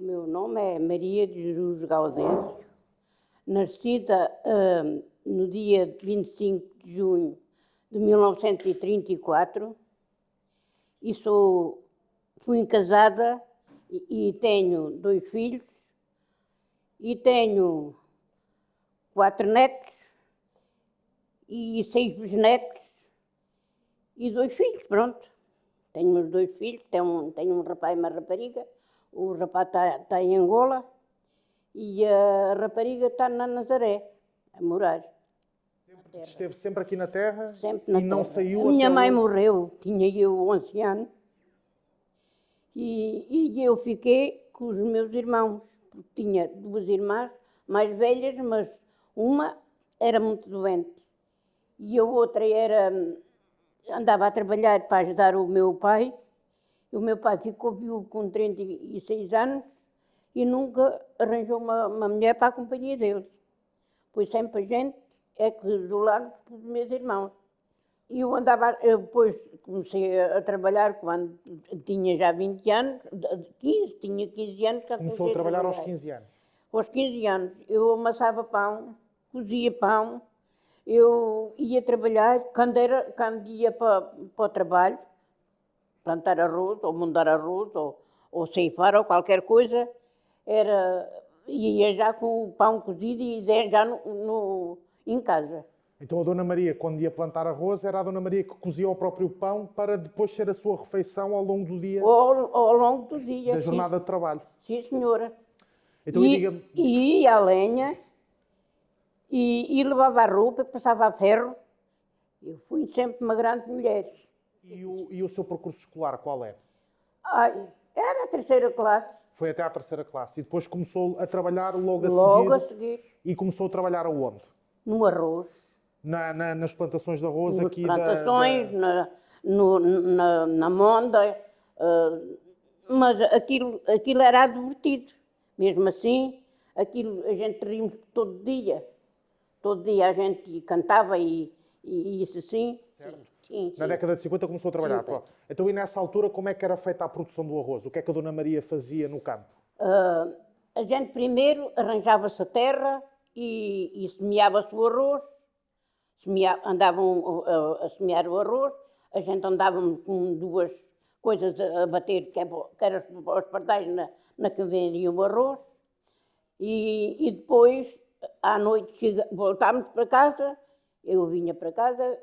O meu nome é Maria de Jesus Gaudêncio, nascida no dia 25 de junho de 1934 e fui casada e tenho 2 filhos e tenho 4 netos e 6 bisnetos e 2 filhos, pronto. Tenho meus 2 filhos, tenho um rapaz e uma rapariga. O rapaz está em Angola e a rapariga está na Nazaré, a morar. Esteve sempre aqui na terra Sempre na e não terra. saiu A minha até mãe hoje? morreu, tinha eu 11 anos e eu fiquei com os meus irmãos, porque tinha 2 irmãs mais velhas, mas uma era muito doente e a outra andava a trabalhar para ajudar o meu pai. O meu pai ficou viúvo com 36 anos e nunca arranjou uma mulher para a companhia dele. Pois sempre a gente é que isolava os meus irmãos. E eu depois comecei a trabalhar quando tinha já 20 anos, tinha 15 anos. Começou a trabalhar aos 15 anos? Aos 15 anos. Eu amassava pão, cozia pão, eu ia trabalhar, quando ia para o trabalho, plantar arroz, ou mandar arroz, ou ceifar, ou qualquer coisa, ia já com o pão cozido e já em casa. Então a Dona Maria, quando ia plantar arroz, era a Dona Maria que cozia o próprio pão para depois ser a sua refeição ao longo do dia? Ao longo do dia. Da jornada de trabalho? Sim, senhora. Então diga-me... E ia à lenha, e levava a roupa, passava a ferro. Eu fui sempre uma grande mulher. E o seu percurso escolar, qual é? Era a 3ª classe. Foi até à 3ª classe. E depois começou a trabalhar logo a seguir. E começou a trabalhar aonde? No arroz. Nas plantações de arroz Nas aqui plantações, na monda. Mas aquilo era divertido. Mesmo assim, aquilo a gente rimos todo dia. Todo dia a gente cantava e isso assim. Certo. Sim. Na década de 50 começou a trabalhar. Sim. Então, e nessa altura, como é que era feita a produção do arroz? O que é que a Dona Maria fazia no campo? A gente primeiro arranjava-se a terra e semeava-se o arroz. Andavam a semear o arroz. A gente andava com 2 coisas a bater, que era os pardais na que vendiam o arroz. E depois, à noite, voltámos para casa. Eu vinha para casa,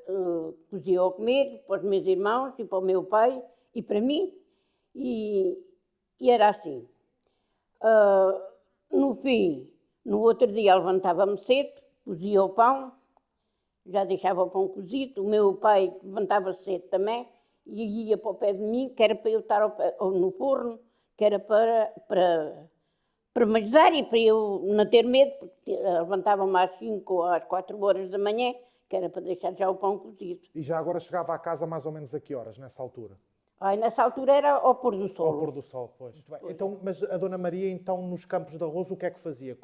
cozia ao comer para os meus irmãos e para o meu pai e para mim. E era assim. No fim, no outro dia levantava-me cedo, cozia o pão, já deixava o pão cozido. O meu pai levantava-se cedo também e ia para o pé de mim, que era para eu estar no forno, que era para me ajudar e para eu não ter medo, porque levantava-me às 5 ou às 4 horas da manhã, que era para deixar já o pão cozido. E já agora chegava à casa mais ou menos a que horas, nessa altura? Nessa altura era ao pôr do sol. Ao pôr do sol, pois. Muito bem. Então, mas a Dona Maria, então, nos campos de arroz, o que é que fazia?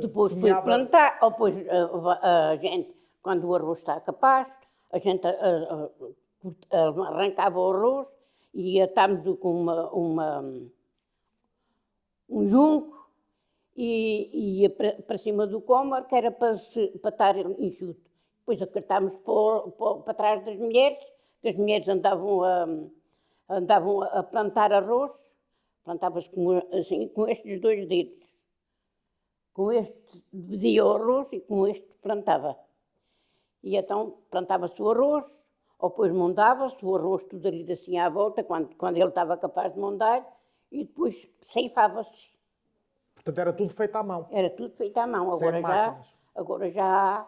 Depois fui plantar, ou depois a gente, quando o arroz está capaz, a gente arrancava o arroz e atávamos com um junco e ia para cima do cômor, que era para estar enxuto. Depois acartámos para trás das mulheres, que as mulheres andavam a plantar arroz, plantava-se com estes 2 dedos. Com este dividia o arroz e com este plantava. E então plantava-se o arroz, ou depois montava-se o arroz tudo ali assim à volta, quando ele estava capaz de montar, e depois ceifava-se. Portanto, era tudo feito à mão? Era tudo feito à mão. Agora já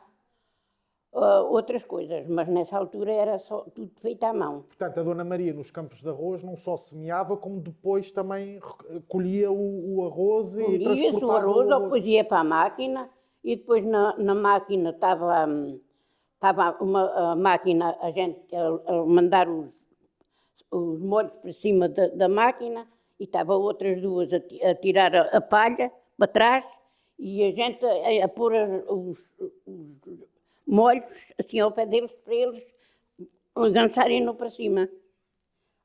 há outras coisas, mas nessa altura era só tudo feito à mão. Portanto, a Dona Maria nos campos de arroz não só semeava, como depois também colhia o arroz e transportava o arroz. Ou depois ia para a máquina e depois na máquina estava a máquina, a gente a mandar os molhos para cima da máquina e estava outras 2 a tirar a palha para trás e a gente a pôr os molhos assim ao pé deles para eles lançarem-no para cima,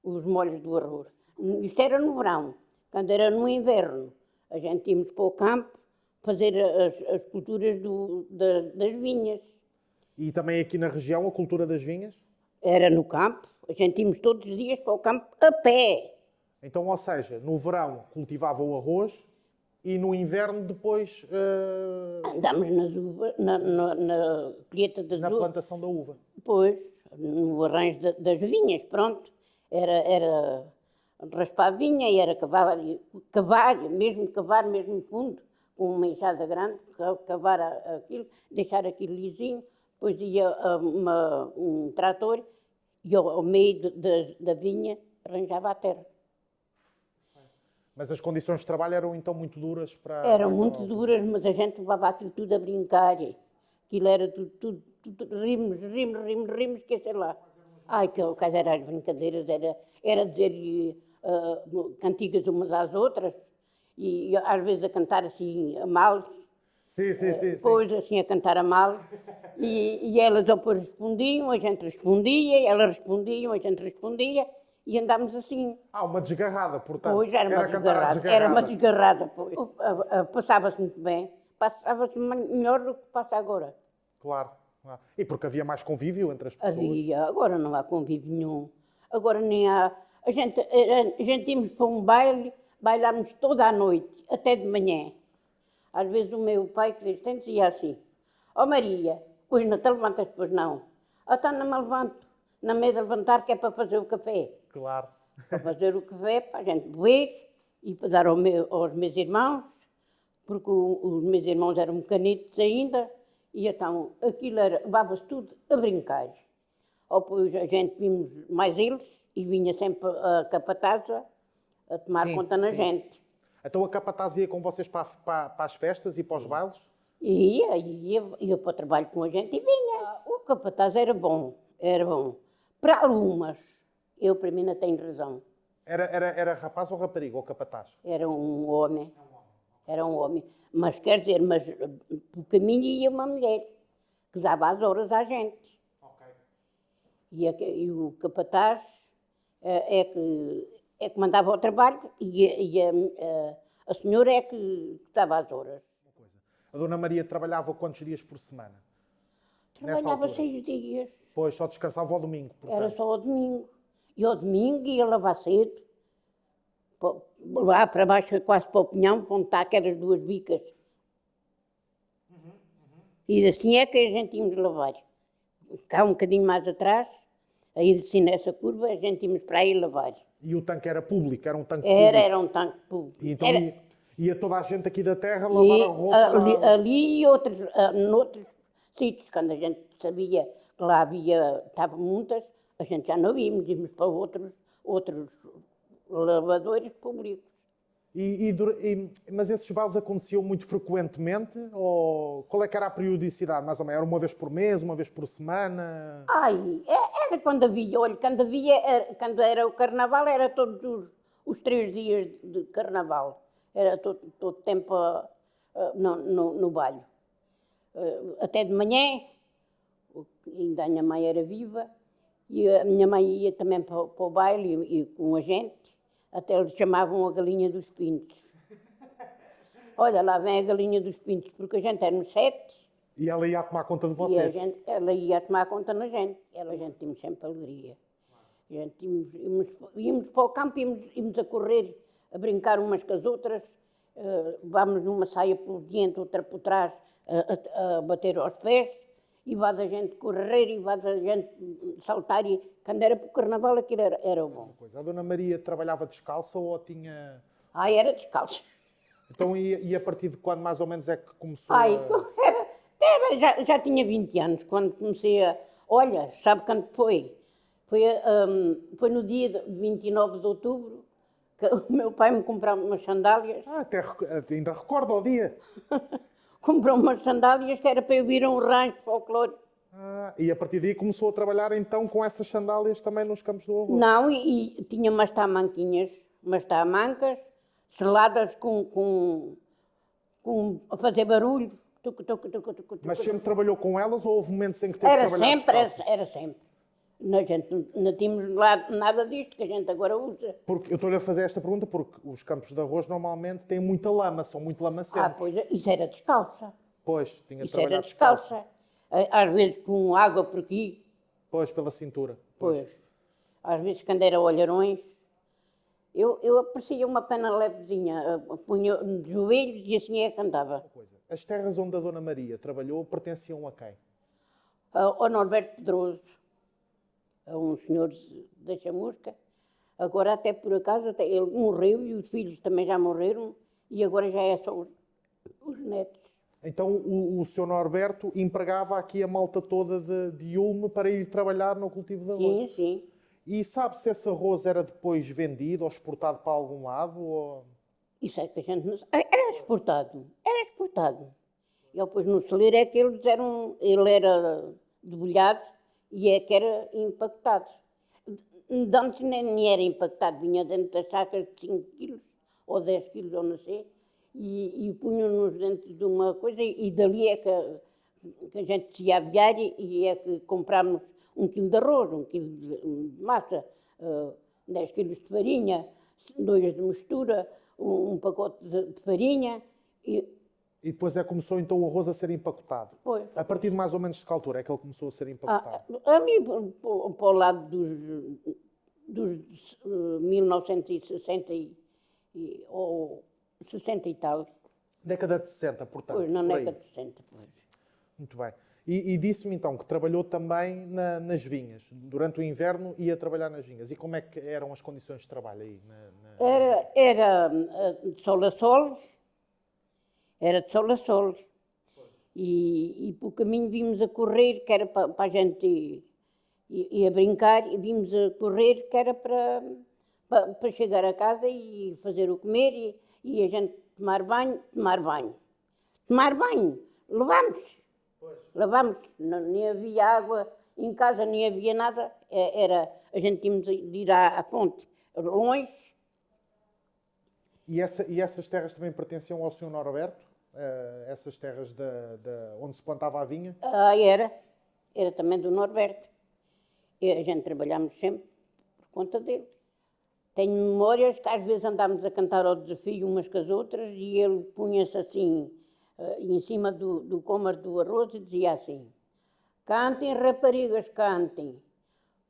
os molhos do arroz. Isto era no verão. Quando era no inverno, a gente íamos para o campo fazer as culturas das vinhas. E também aqui na região a cultura das vinhas? Era no campo, a gente íamos todos os dias para o campo a pé. Então, ou seja, no verão cultivava o arroz e no inverno depois Andámos nas uvas, na colheita das na uvas, plantação da uva. depois no arranjo das vinhas, pronto. Era raspar a vinha e era cavar mesmo fundo, com uma enxada grande, cavar aquilo, deixar aquilo lisinho, depois ia um trator e ao meio da vinha arranjava a terra. Mas as condições de trabalho eram então muito duras para... Eram muito duras, mas a gente levava aquilo tudo a brincar. Aquilo era tudo rimos, que sei lá. Ai, que era as brincadeiras, era dizer cantigas umas às outras, e às vezes a cantar assim a mal. Sim. Depois assim a cantar a mal, e elas depois respondiam, a gente respondia, elas respondiam, a gente respondia, e andámos assim. Uma desgarrada, portanto. Pois, era uma desgarrada, pois. Passava-se muito bem, passava-se melhor do que passa agora. Claro. E porque havia mais convívio entre as pessoas? Havia, agora não há convívio nenhum. Agora nem há. A gente íamos para um baile, bailámos toda a noite, até de manhã. Às vezes o meu pai, que dizia assim: ó Maria, hoje não te levantas, pois não. Então não me levanto, não me de levantar, que é para fazer o café. Claro. Para fazer o café, para a gente beber e para dar aos meus irmãos, porque os meus irmãos eram canitos ainda, e então aquilo levava-se tudo a brincar. Ou depois a gente vimos mais eles, e vinha sempre a capataza a tomar conta na gente. Então a capataz ia com vocês para as festas e para os bailes? Ia para o trabalho com a gente e vinha. O capataz era bom. Para algumas, para mim não tenho razão. Era rapaz ou rapariga, ou capataz? Era um homem. Mas quer dizer, por caminho ia uma mulher, que dava as horas à gente. Okay. E o capataz é que mandava o trabalho e a senhora é que dava as horas. A Dona Maria trabalhava quantos dias por semana? Trabalhava 6 dias. Pois, só descansava ao domingo, portanto. Era só ao domingo. E ao domingo ia lavar cedo, lá para baixo, quase para o pinhão, para onde está aquelas 2 bicas. E assim é que a gente íamos lavar. Cá um bocadinho mais atrás, aí assim nessa curva, a gente íamos para aí lavar. E o tanque era público? Era um tanque público? Era um tanque público. E então ia toda a gente aqui da terra lavar a roupa? Ali e noutros sítios, quando a gente sabia que lá estavam muitas, a gente já não íamos para outros lavadores públicos. Mas esses bailes aconteciam muito frequentemente? Ou qual é que era a periodicidade, mais ou menos? Era uma vez por mês, uma vez por semana? Era quando havia, olha, quando era o carnaval, era todos os 3 dias de carnaval. Era todo tempo no baile. Até de manhã, ainda a minha mãe era viva, e a minha mãe ia também para o baile e com a gente, até eles chamavam a galinha dos pintos. Olha, lá vem a galinha dos pintos, porque a gente éramos 7. E ela ia a tomar conta de vocês? Ela ia a tomar conta na gente. A gente tínhamos sempre alegria. Íamos para o campo, íamos a correr, a brincar umas com as outras, vamos numa saia por diante, outra por trás, a bater aos pés, e vai a gente correr, e vai a gente saltar, e quando era para o carnaval aquilo era bom. A Dona Maria trabalhava descalça ou tinha... Era descalça. Então, e a partir de quando mais ou menos é que começou já tinha 20 anos, quando comecei a... Olha, sabe quando foi? Foi no dia 29 de outubro, que o meu pai me comprou umas sandálias. Ainda recordo ao dia. Comprou umas sandálias que era para eu ir a um rancho folclórico. E a partir daí começou a trabalhar então com essas sandálias também nos campos do arroz? Não, e tinha umas tamancas, seladas a fazer barulho. Mas sempre trabalhou com elas ou houve momentos em que teve que trabalhar descalço? Era sempre. A gente não tínhamos lá nada disto que a gente agora usa. Porque eu estou-lhe a fazer esta pergunta porque os campos de arroz normalmente têm muita lama, são muito lamacentos. Pois, isso era descalça. Pois, tinha de Isso era trabalhar descalço. descalça. Às vezes com água por aqui, Pois, pela cintura. pois. Às vezes quando era olharões, eu aprecia uma pena levezinha, punha de joelhos e assim é que andava. Coisa. As terras onde a Dona Maria trabalhou pertenciam a quem? Ao Norberto Pedroso, a um senhor da Chamusca. Agora até por acaso, até ele morreu e os filhos também já morreram e agora já é só os netos. Então o Sr. Norberto empregava aqui a malta toda de Ulme para ir trabalhar no cultivo de arroz. Sim, sim. E sabe se esse arroz era depois vendido ou exportado para algum lado? Ou... Isso é que a gente não sabe. Era exportado, era exportado. E depois no celeiro é que eles eram, ele era debulhado e é que era empacotado. De antes nem era empacotado, vinha dentro das sacas de 5 quilos ou 10 quilos, ou não sei, e punham-nos dentro de uma coisa e dali é que a gente se ia aviar e é que comprámos 1 quilo de arroz, 1 quilo de massa, 10 quilos de farinha, 2 de mistura, um pacote de farinha. E depois começou então o arroz a ser empacotado. Foi. A partir de mais ou menos de que altura é que ele começou a ser empacotado? Ali para o lado dos 1960 ou 60 e tal. Década de 60, portanto. Pois, na por aí. década de 60, pois. Muito bem. E disse-me então que trabalhou também nas vinhas. Durante o inverno ia trabalhar nas vinhas. E como é que eram as condições de trabalho aí? Era de sol a sol, era de sol a sol. E pelo caminho vimos a correr, que era para a gente ir a brincar, e vimos a correr, que era para chegar a casa e fazer o comer, e a gente tomar banho. Levámos, nem havia água em casa, nem havia nada, a gente tínhamos de ir à fonte, longe. E essas terras também pertenciam ao Sr. Norberto? Essas terras onde se plantava a vinha? Era também do Norberto. E a gente trabalhámos sempre por conta dele. Tenho memórias que às vezes andámos a cantar ao desafio umas com as outras e ele punha-se assim em cima do cômaro do arroz e dizia assim: cantem raparigas, cantem,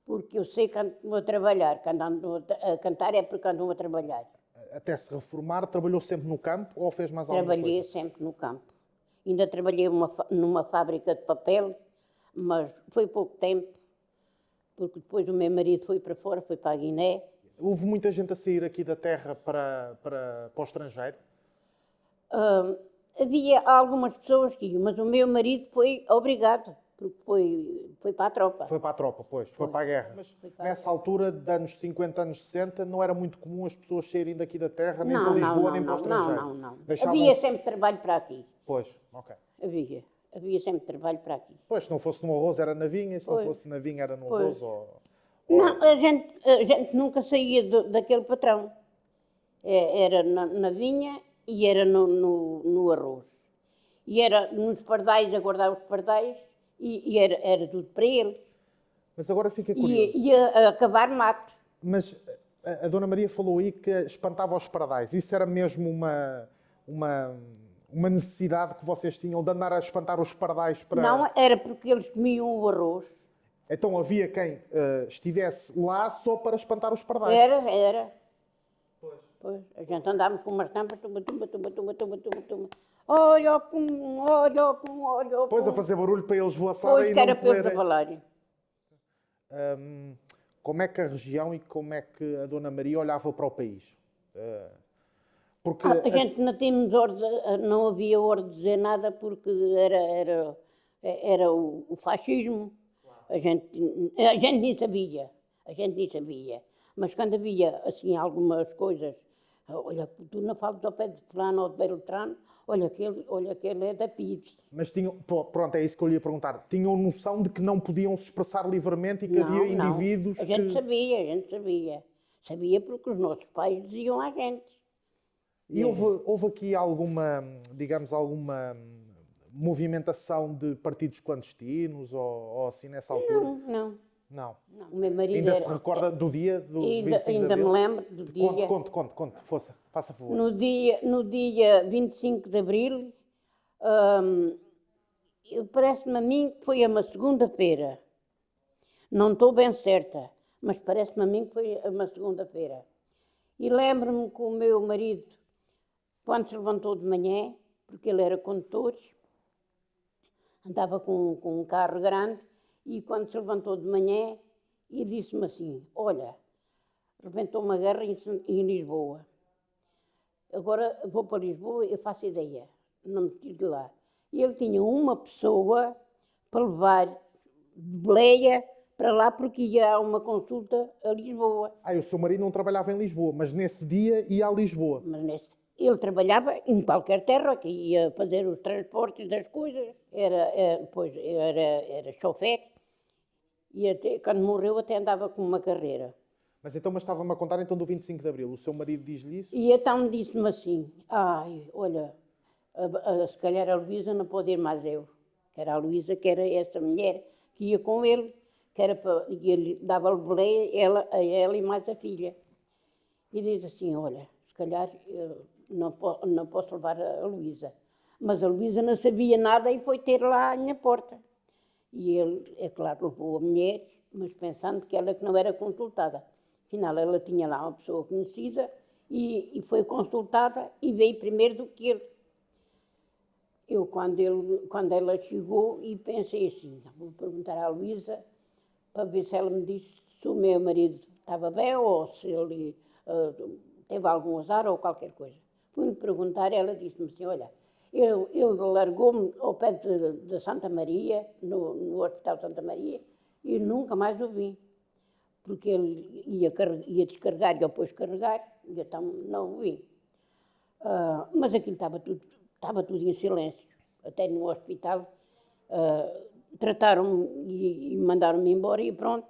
porque eu sei que andam a trabalhar, que andam a cantar é porque andam a trabalhar. Até se reformar, trabalhou sempre no campo ou fez mais alguma coisa? Trabalhei sempre no campo. Ainda trabalhei numa fábrica de papel, mas foi pouco tempo, porque depois o meu marido foi para fora, foi para a Guiné. Houve muita gente a sair aqui da terra para o estrangeiro? Havia algumas pessoas que iam, mas o meu marido foi obrigado, porque foi para a tropa. Foi para a tropa, pois. Foi para a guerra. Mas nessa altura, de anos 50, anos 60, não era muito comum as pessoas saírem daqui da terra, nem para Lisboa, nem para o estrangeiro. Não. Deixavam-se- Havia sempre trabalho para aqui. Pois, ok. Havia sempre trabalho para aqui. Pois, se não fosse no arroz era na vinha, e se não Pois. fosse na vinha era no Pois. arroz. Não, a gente nunca saía daquele patrão. Era na vinha e era no arroz. E era nos pardais, a guardar os pardais, e era tudo para ele. Mas agora fica curioso. E a acabar mato. Mas a Dona Maria falou aí que espantava os pardais. Isso era mesmo uma necessidade que vocês tinham de andar a espantar os pardais para... Não, era porque eles comiam o arroz. Então havia quem estivesse lá só para espantar os pardais. Era. Pois. A gente andávamos com umas tampas, tumba. Olha, pum. Depois a fazer barulho para eles voaçarem Pois, e que era não para eles poderem. avalarem. Como é que a região e como é que a Dona Maria olhava para o país? Porque A gente não tínhamos ordem, não havia ordem de dizer nada porque era o fascismo. A gente nem sabia. Mas quando havia assim algumas coisas, olha, tu não falas ao pé de fulano ou de Beltrano, olha aquele é da PIDE. Mas pronto, é isso que eu lhe ia perguntar. Tinham noção de que não podiam se expressar livremente e que havia indivíduos A gente sabia. Sabia porque os nossos pais diziam à gente. E houve aqui alguma movimentação de partidos clandestinos ou assim nessa altura? Não. Não. Não, o meu marido Ainda era... se recorda do dia do 25 de Ainda me Abril? lembro do dia... Conte, força, faça favor. No dia 25 de Abril, hum, parece-me a mim que foi uma segunda-feira. Não estou bem certa, mas parece-me a mim que foi uma segunda-feira. E lembro-me que o meu marido, quando se levantou de manhã, porque ele era condutor, andava com um carro grande, e quando se levantou de manhã, e disse-me assim, olha, rebentou uma guerra em Lisboa. Agora vou para Lisboa, eu faço ideia, não me tiro de lá. E ele tinha uma pessoa para levar de boleia para lá, porque ia a uma consulta a Lisboa. O seu marido não trabalhava em Lisboa, mas nesse dia ia a Lisboa. Mas ele trabalhava em qualquer terra, que ia fazer os transportes das coisas, era chofer, e até, quando morreu até andava com uma carreira. Mas estava-me a contar então do 25 de Abril. O seu marido diz-lhe isso? E então disse-me assim, olha, se calhar a Luísa não pode ir mais eu. Que era a Luísa, que era essa mulher que ia com ele, que era e ele dava-lhe boleia, a ela e mais a filha. E diz assim, olha, se calhar eu não posso levar a Luísa. Mas a Luísa não sabia nada e foi ter lá à minha porta. E ele, é claro, levou a mulher, mas pensando que ela que não era consultada. Afinal, ela tinha lá uma pessoa conhecida e foi consultada e veio primeiro do que ele. Eu, quando ela chegou, e pensei assim, vou perguntar à Luísa para ver se ela me diz se o meu marido estava bem ou se ele teve algum azar ou qualquer coisa. Fui-me perguntar, ela disse-me assim, olha, ele largou-me ao pé de Santa Maria, no Hospital Santa Maria, e nunca mais o vi. Porque ele ia descarregar e depois carregar, e então não o vi. Mas aquilo estava tudo em silêncio. Até no hospital trataram-me e mandaram-me embora e pronto.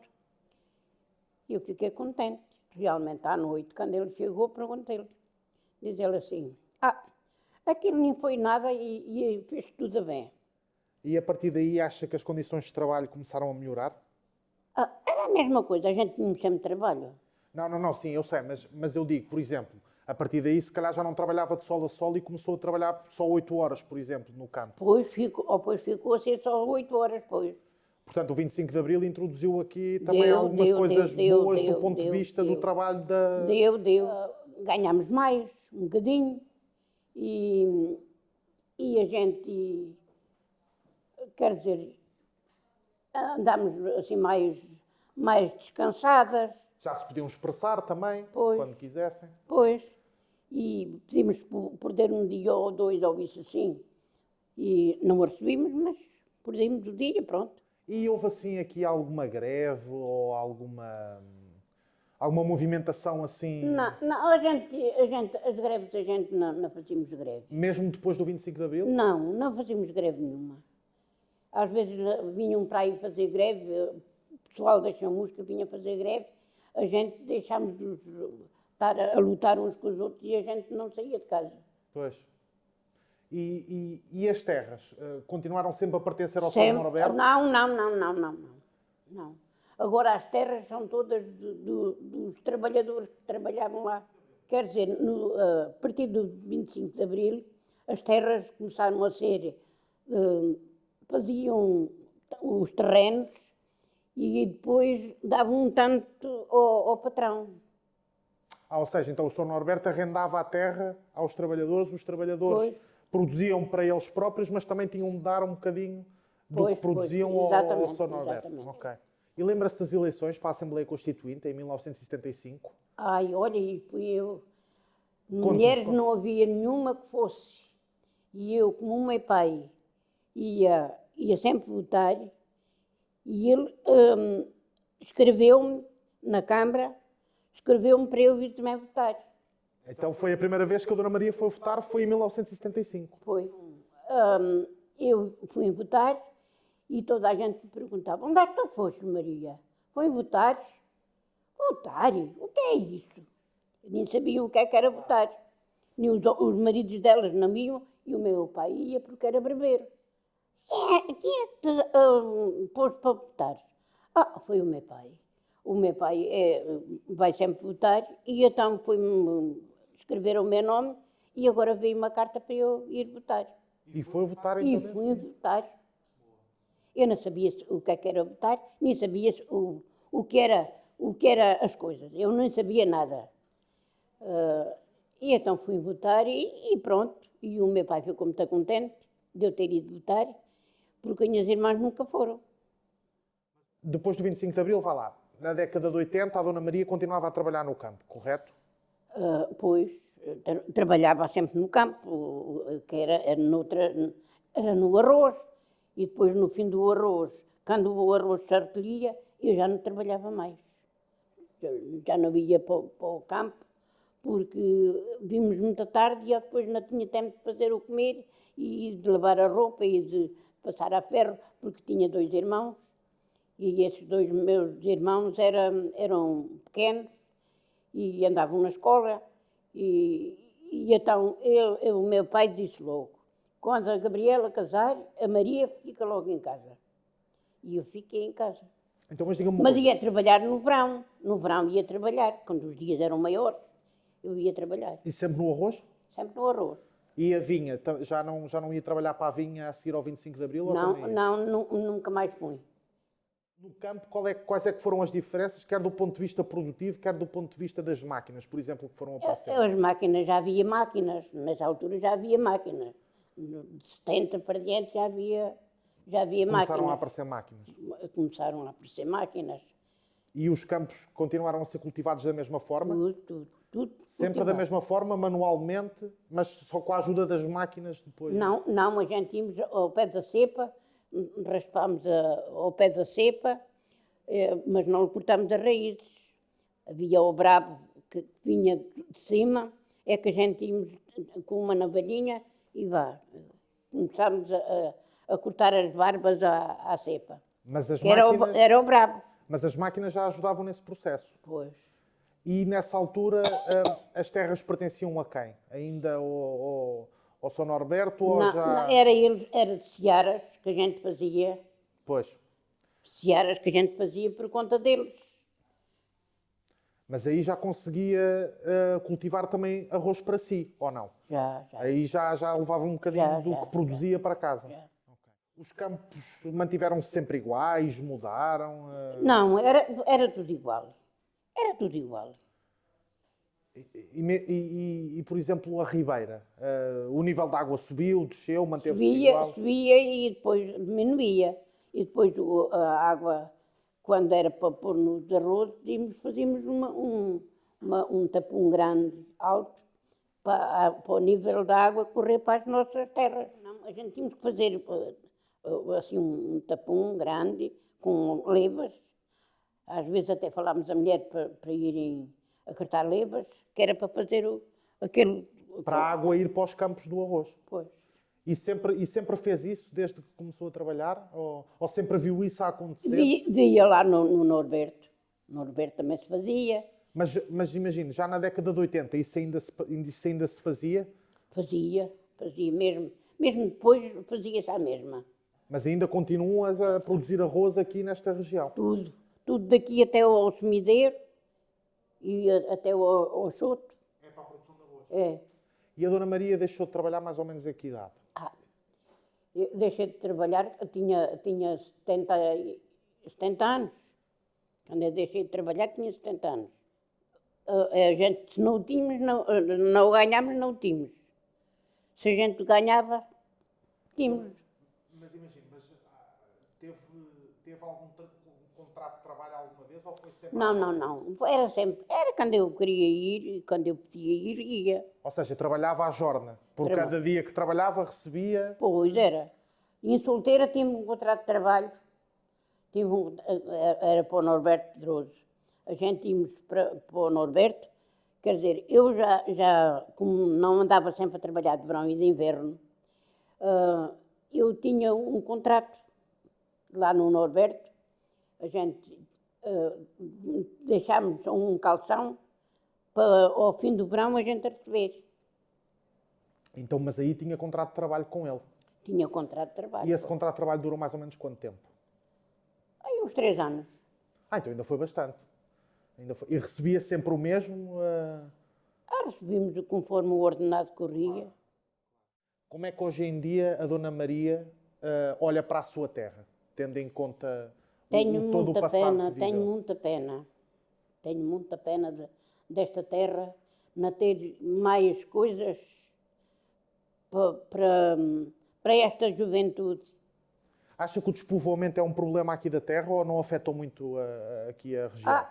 Eu fiquei contente. Realmente, à noite, quando ele chegou, perguntei-lhe. Diz ele assim, aquilo nem foi nada e fez tudo bem. E a partir daí acha que as condições de trabalho começaram a melhorar? Era a mesma coisa, a gente não chama de trabalho. Não, sim, eu sei, mas eu digo, por exemplo, a partir daí se calhar já não trabalhava de sol a sol e começou a trabalhar só 8 horas, por exemplo, no campo. Pois ficou a ser só 8 horas, pois. Portanto, o 25 de Abril introduziu aqui também algumas coisas boas do ponto de vista do trabalho da... Ganhámos mais, um bocadinho, e a gente, quer dizer, andámos assim mais descansadas. Já se podiam expressar também, Pois. quando quisessem. Pois, e pedimos perder um dia ou dois, ou isso assim, e não o recebemos, mas perdemos o dia, pronto. E houve assim aqui alguma greve ou alguma movimentação assim? Não, as greves a gente não fazíamos greve. Mesmo depois do 25 de Abril? Não fazíamos greve nenhuma. Às vezes vinham para aí fazer greve, o pessoal da chamusca vinha fazer greve, a gente deixámos de estar a lutar uns com os outros e a gente não saía de casa. Pois. E as terras continuaram sempre a pertencer ao Sr. Norberto? Não. Agora as terras são todas dos trabalhadores que trabalhavam lá. Quer dizer, a partir do 25 de Abril, as terras começaram a ser... faziam os terrenos e depois davam um tanto ao patrão. Ou seja, então o Sr. Norberto arrendava a terra aos trabalhadores, os trabalhadores produziam para eles próprios, mas também tinham de dar um bocadinho do que produziam ao Sr. Norberto. Okay. E lembra-se das eleições para a Assembleia Constituinte em 1975? Olha, e fui eu. Mulheres não havia nenhuma que fosse. E eu, como o meu pai ia sempre votar, e ele escreveu-me na Câmara, escreveu-me para eu vir também votar. Então foi a primeira vez que a Dona Maria foi votar, foi em 1975? Foi. Eu fui votar e toda a gente me perguntava, onde é que tu foste, Maria? Foi votar? Votar? O que é isso? Nem sabiam o que era votar. Nem os maridos delas não iam e o meu pai ia porque era barbeiro. Quem é que te pôs para votar? Foi o meu pai. O meu pai vai sempre votar e então foi-me escrever o meu nome e agora veio uma carta para eu ir votar. E foi votar E então fui votar. Eu não sabia o que era votar, nem sabia o que era as coisas. Eu não sabia nada. E então fui votar e pronto. E o meu pai ficou muito contente de eu ter ido votar, porque as minhas irmãs nunca foram. Depois do 25 de Abril, vá lá, na década de 80, a Dona Maria continuava a trabalhar no campo, correto? Pois, trabalhava sempre no campo, que era no arroz. E depois, no fim do arroz, quando o arroz se artilha, eu já não trabalhava mais. Já não ia para o campo, porque vimos muita tarde e eu depois não tinha tempo de fazer o comer e de lavar a roupa e de passar a ferro, porque tinha 2 irmãos. E esses 2 meus irmãos eram pequenos e andavam na escola. E então o meu pai disse logo, quando a Gabriela casar, a Maria fica logo em casa. E eu fiquei em casa. Então, mas diga-me uma Mas coisa. ia trabalhar no verão. No verão ia trabalhar. Quando os dias eram maiores, eu ia trabalhar. E sempre no arroz? Sempre no arroz. E a vinha? Já não ia trabalhar para a vinha a seguir ao 25 de Abril? Não, nunca mais fui. No campo, quais é que foram as diferenças, quer do ponto de vista produtivo, quer do ponto de vista das máquinas, por exemplo, que foram aparecendo? As máquinas, já havia máquinas. Nessa altura já havia máquinas. De 70 para diante já havia máquinas. Começaram a aparecer máquinas. Começaram a aparecer máquinas. E os campos continuaram a ser cultivados da mesma forma? Tudo. Sempre da mesma forma, manualmente, mas só com a ajuda das máquinas depois? Não, a gente íamos ao pé da cepa, raspámos ao pé da cepa, mas não lhe cortámos as raízes. Havia o brabo que vinha de cima, é que a gente íamos com uma navalhinha e começámos a cortar as barbas à cepa. Mas as máquinas... Era o brabo. Mas as máquinas já ajudavam nesse processo? Pois. E nessa altura as terras pertenciam a quem? Ainda ao São Norberto ou já... Não, era de searas que a gente fazia. Pois. Searas que a gente fazia por conta deles. Mas aí já conseguia cultivar também arroz para si, ou não? Já. Aí já levava um bocadinho do que produzia para casa? Já. Os campos mantiveram-se sempre iguais, mudaram? Não, era tudo igual. Era tudo igual. E, por exemplo, a ribeira? O nível da água subiu, desceu, manteve-se igual? Subia e depois diminuía. E depois a água, quando era para pôr nos arroz, fazíamos um tapum grande, alto, para o nível da água correr para as nossas terras. Não, a gente tínhamos que fazer assim um tapum grande, com levas. Às vezes até falámos a mulher para irem a cortar levas, que era para fazer aquele... Para a água ir para os campos do arroz. Pois. E sempre fez isso desde que começou a trabalhar? Ou sempre viu isso a acontecer? Via lá no Norberto. No Norberto também se fazia. Mas imagine, já na década de 80 isso ainda se fazia? Fazia mesmo. Mesmo depois fazia-se a mesma. Mas ainda continuas a produzir arroz aqui nesta região? Tudo daqui até ao Sumideiro e até ao Choto. É para a produção de arroz? É. E a Dona Maria deixou de trabalhar mais ou menos a que idade? Eu deixei de trabalhar, tinha 70 anos. Quando eu deixei de trabalhar, tinha 70 anos. A gente, se não o tínhamos, não o ganhámos, não o tínhamos. Se a gente ganhava, tínhamos. Mas imagina, teve algum contrato de trabalho alguma vez ou foi sempre? Não. Era sempre. Era quando eu queria ir, quando eu podia ir, ia. Ou seja, trabalhava à jorna. Por cada dia que trabalhava, recebia... Pois era. Em solteira tinha um contrato de trabalho. Era para o Norberto Pedroso. A gente íamos para o Norberto. Quer dizer, eu já, como não andava sempre a trabalhar de verão e de inverno, eu tinha um contrato lá no Norberto. A gente deixámos um calção para ao fim do verão a gente receber. Então, mas aí tinha contrato de trabalho com ele? Tinha contrato de trabalho. E esse contrato de trabalho durou mais ou menos quanto tempo? Aí uns 3 anos. Ah, então ainda foi bastante. Ainda foi. E recebia sempre o mesmo? Recebíamos conforme o ordenado corria. Como é que hoje em dia a Dona Maria olha para a sua terra, tendo em conta todo o passado que viveu? Tenho muita pena. Tenho muita pena desta terra não ter mais coisas para esta juventude. Acha que o despovoamento é um problema aqui da terra ou não afetou muito aqui a região?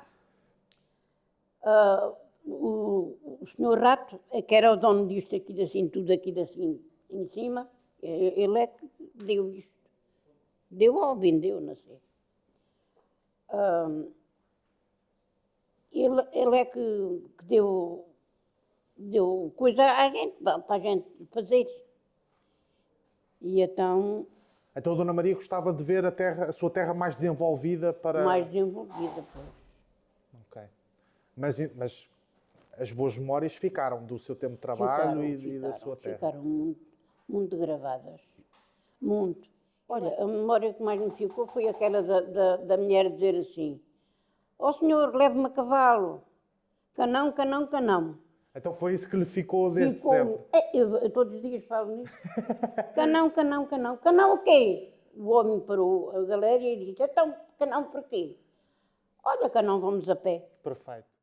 O senhor Rato, que era o dono disto aqui assim, tudo aqui assim em cima, ele é que deu isto. Deu ou vendeu, não sei. Ele é que deu coisa à gente, para a gente fazer. E então... Então a Dona Maria gostava de ver a sua terra mais desenvolvida para... Mais desenvolvida, pois. Ok. Mas as boas memórias ficaram do seu tempo de trabalho e da sua terra? Ficaram muito, muito gravadas. Muito. Olha, a memória que mais me ficou foi aquela da mulher dizer assim: ó senhor, leve-me a cavalo. Canão, canão, canão. Então foi isso que lhe ficou desde sempre? Eu todos os dias falo nisso. Canão, canão, canão. Canão o quê? O homem parou a galera e disse: então, canão porquê? Olha, canão, vamos a pé. Perfeito.